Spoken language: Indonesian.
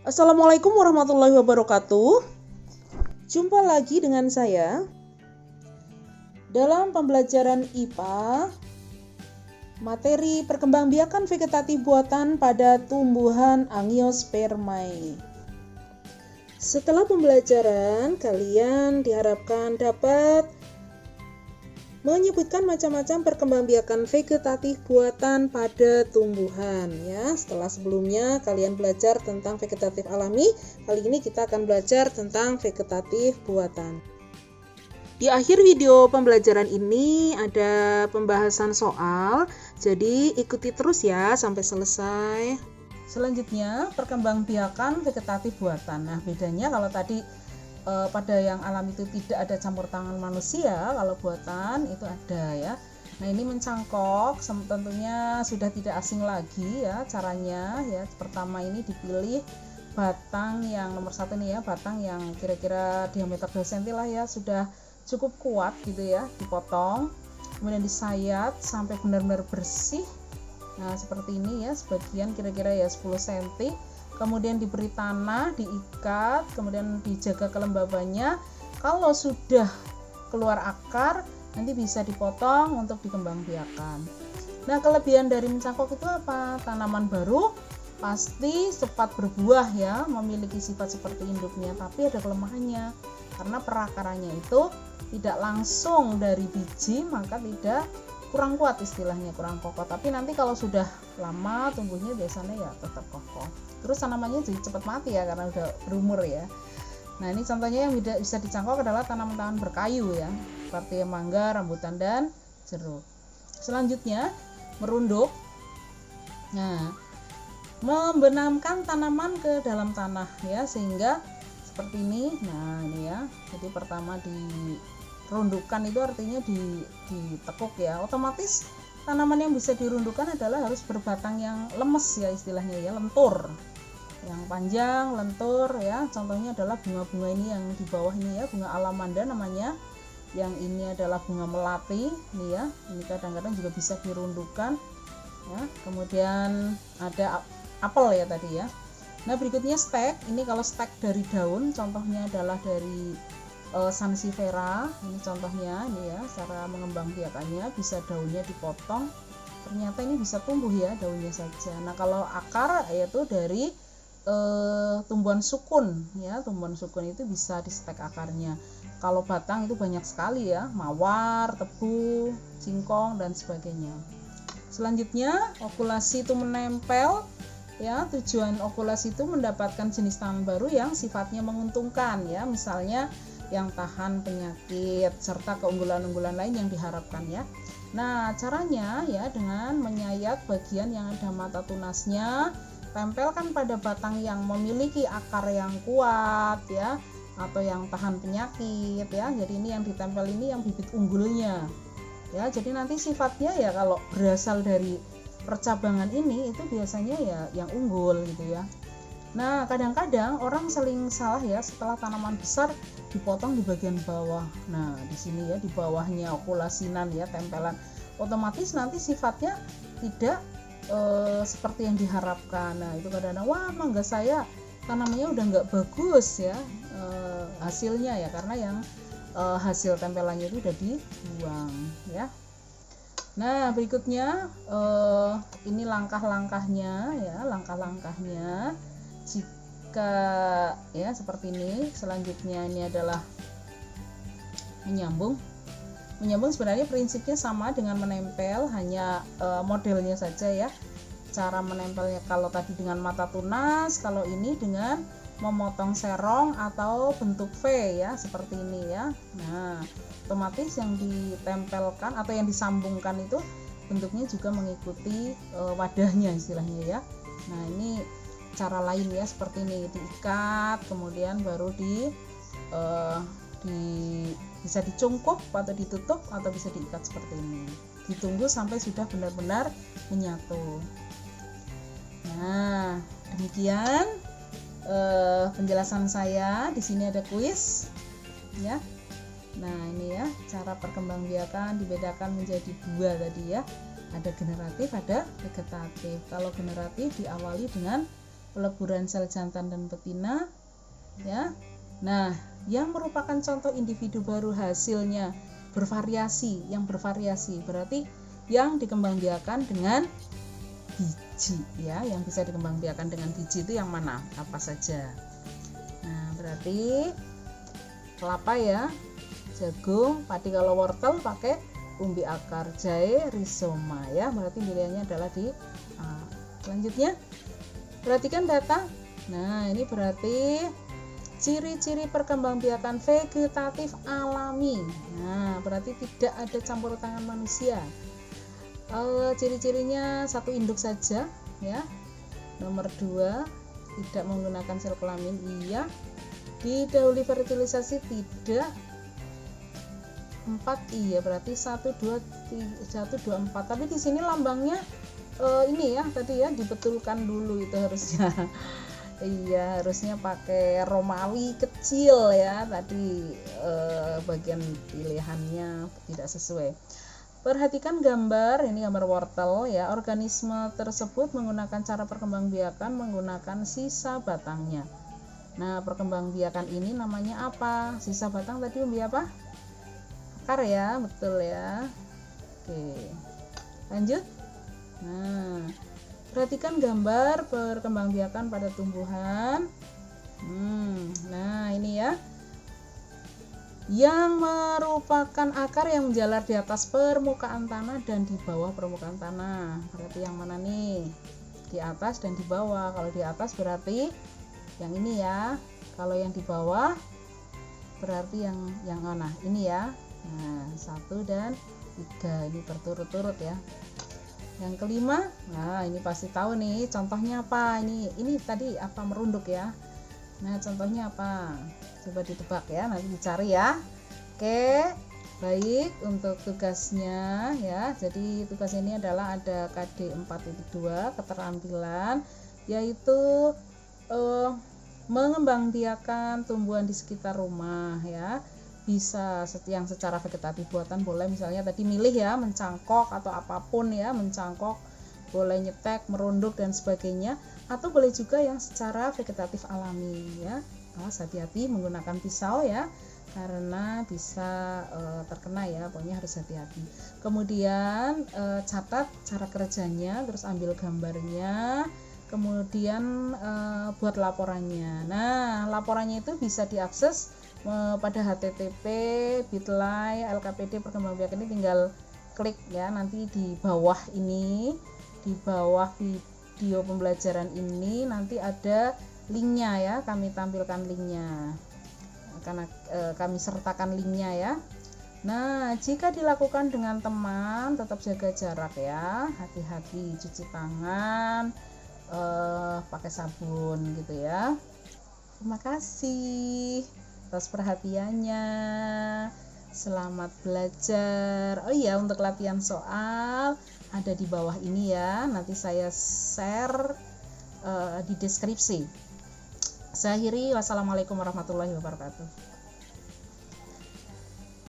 Assalamualaikum warahmatullahi wabarakatuh. Jumpa lagi dengan saya dalam pembelajaran IPA materi perkembangbiakan vegetatif buatan pada tumbuhan Angiospermae. Setelah pembelajaran, kalian diharapkan dapat menyebutkan macam-macam perkembangbiakan vegetatif buatan pada tumbuhan ya. Setelah sebelumnya kalian belajar tentang vegetatif alami, kali ini kita akan belajar tentang vegetatif buatan. Di akhir video pembelajaran ini ada pembahasan soal, jadi ikuti terus ya sampai selesai. Selanjutnya, perkembangbiakan vegetatif buatan. Nah, bedanya kalau tadi pada yang alami itu tidak ada campur tangan manusia, kalau buatan itu ada ya. Nah, ini mencangkok tentunya sudah tidak asing lagi ya caranya ya. Pertama ini dipilih batang yang nomor 1 nih ya, batang yang kira-kira diameter 2 cm lah ya, sudah cukup kuat gitu ya, dipotong, kemudian disayat sampai benar-benar bersih. Nah, seperti ini ya, sebagian kira-kira ya 10 cm. Kemudian diberi tanah, diikat, kemudian dijaga kelembabannya. Kalau sudah keluar akar, nanti bisa dipotong untuk dikembangbiakan. Nah, kelebihan dari mencangkok itu apa? Tanaman baru pasti cepat berbuah ya, memiliki sifat seperti induknya, tapi ada kelemahannya. Karena perakarannya itu tidak langsung dari biji, maka tidak kurang kuat istilahnya, kurang kokoh. Tapi nanti kalau sudah lama tumbuhnya biasanya ya tetap kokoh. Terus tanamannya jadi cepat mati ya karena udah berumur ya. Nah, ini contohnya yang bisa dicangkok adalah tanaman-tanaman berkayu ya, seperti mangga, rambutan, dan jeruk. Selanjutnya merunduk. Nah, membenamkan tanaman ke dalam tanah ya, sehingga seperti ini. Nah, ini ya. Jadi pertama dirundukkan itu artinya ditekuk ya. Otomatis tanaman yang bisa dirundukkan adalah harus berbatang yang lemes ya istilahnya ya, lentur. Yang panjang, lentur ya. Contohnya adalah bunga-bunga ini yang di bawah ini ya, bunga alamanda namanya. Yang ini adalah bunga melati ini ya. Ini kadang-kadang juga bisa dirundukkan ya. Kemudian ada apel ya tadi ya. Nah, berikutnya stek. Ini kalau stek dari daun, contohnya adalah dari sansevieria. Ini contohnya ini ya, cara mengembangbiakannya, bisa daunnya dipotong. Ternyata ini bisa tumbuh ya daunnya saja. Nah, kalau akar yaitu dari tumbuhan sukun ya, tumbuhan sukun itu bisa di stek akarnya. Kalau batang itu banyak sekali ya, mawar, tebu, singkong dan sebagainya. Selanjutnya, okulasi itu menempel. Ya, tujuan okulasi itu mendapatkan jenis tanaman baru yang sifatnya menguntungkan ya, misalnya yang tahan penyakit serta keunggulan-unggulan lain yang diharapkan ya. Nah, caranya ya dengan menyayat bagian yang ada mata tunasnya, tempelkan pada batang yang memiliki akar yang kuat ya, atau yang tahan penyakit ya. Jadi ini yang ditempel ini yang bibit unggulnya. Ya, jadi nanti sifatnya ya kalau berasal dari percabangan ini itu biasanya ya yang unggul gitu ya. Nah, kadang-kadang orang sering salah ya, setelah tanaman besar dipotong di bagian bawah. Nah, di sini ya di bawahnya okulasinan ya, tempelan. Otomatis nanti sifatnya tidak seperti yang diharapkan. Nah, itu kadang-kadang wah mangga saya tanamannya udah nggak bagus ya hasilnya ya, karena yang hasil tempelannya itu udah dibuang ya. Nah, berikutnya ini langkah-langkahnya ya, langkah-langkahnya jika ya seperti ini. Selanjutnya ini adalah menyambung. Menyambung sebenarnya prinsipnya sama dengan menempel, hanya modelnya saja ya. Cara menempelnya kalau tadi dengan mata tunas, kalau ini dengan memotong serong atau bentuk V ya, seperti ini ya. Nah, otomatis yang ditempelkan atau yang disambungkan itu bentuknya juga mengikuti wadahnya istilahnya ya. Nah, ini cara lain ya, seperti ini, diikat kemudian baru bisa dicungkup atau ditutup atau bisa diikat seperti ini. Ditunggu sampai sudah benar-benar menyatu. Nah, demikian penjelasan saya. Di sini ada kuis ya. Nah, ini ya cara perkembangbiakan dibedakan menjadi 2 tadi ya. Ada generatif, ada vegetatif. Kalau generatif diawali dengan peleburan sel jantan dan betina, ya. Nah, yang merupakan contoh individu baru hasilnya yang bervariasi berarti yang dikembangbiakan dengan biji, ya. Yang bisa dikembangbiakan dengan biji itu yang mana? Apa saja? Nah, berarti kelapa, ya, jagung, padi kalau wortel pakai umbi akar, jahe, rizoma, ya. Berarti pilihannya adalah di A. Selanjutnya, perhatikan data. Nah, ini berarti ciri-ciri perkembangbiakan vegetatif alami. Nah, berarti tidak ada campur tangan manusia. Ciri-cirinya satu, induk saja, ya. Nomor 2, tidak menggunakan sel kelamin, iya. Didahului fertilisasi, tidak. 4, iya, berarti 1, 2, 4. Tapi di sini lambangnya ini ya, tadi ya, dibetulkan dulu itu harusnya. Iya, harusnya pakai Romawi kecil, ya. Tadi bagian pilihannya tidak sesuai. Perhatikan gambar, ini gambar wortel, ya. Organisme tersebut menggunakan cara perkembangbiakan menggunakan sisa batangnya. Nah, perkembangbiakan ini namanya apa? Sisa batang tadi umbi apa? Akar, ya, betul, ya. Oke, lanjut. Nah, perhatikan gambar perkembangbiakan pada tumbuhan. Nah, ini ya, yang merupakan akar yang menjalar di atas permukaan tanah dan di bawah permukaan tanah. Berarti yang mana nih? Di atas dan di bawah. Kalau di atas berarti yang ini, ya. Kalau yang di bawah berarti yang mana? Ini, ya. Nah, 1 dan 3 ini berturut-turut, ya. Yang kelima, nah ini pasti tahu nih, contohnya apa? Ini tadi apa, merunduk, ya. Nah, contohnya apa? Coba ditebak, ya, nanti dicari, ya. Oke, baik, untuk tugasnya, ya. Jadi tugas ini adalah ada KD 4.2 keterampilan, yaitu mengembangbiakan tumbuhan di sekitar rumah, ya. Bisa yang secara vegetatif buatan boleh, misalnya tadi milih, ya, mencangkok atau apapun, ya, mencangkok, boleh nyetek, merunduk dan sebagainya, atau boleh juga yang secara vegetatif alami, ya. Awas, hati-hati menggunakan pisau, ya, karena bisa terkena, ya. Pokoknya harus hati-hati. Kemudian catat cara kerjanya, terus ambil gambarnya, kemudian buat laporannya. Nah, laporannya itu bisa diakses pada http bit.ly LKPD perkembangbiakan, ini tinggal klik, ya, nanti di bawah ini, di bawah video pembelajaran ini nanti ada linknya, ya. Kami tampilkan linknya karena kami sertakan linknya, ya. Nah, jika dilakukan dengan teman tetap jaga jarak, ya, hati-hati cuci tangan, pakai sabun gitu, ya. Terima kasih atas perhatiannya. Selamat belajar. Oh iya, untuk latihan soal ada di bawah ini, ya. Nanti saya share di deskripsi. Saya akhiri, wassalamualaikum warahmatullahi wabarakatuh.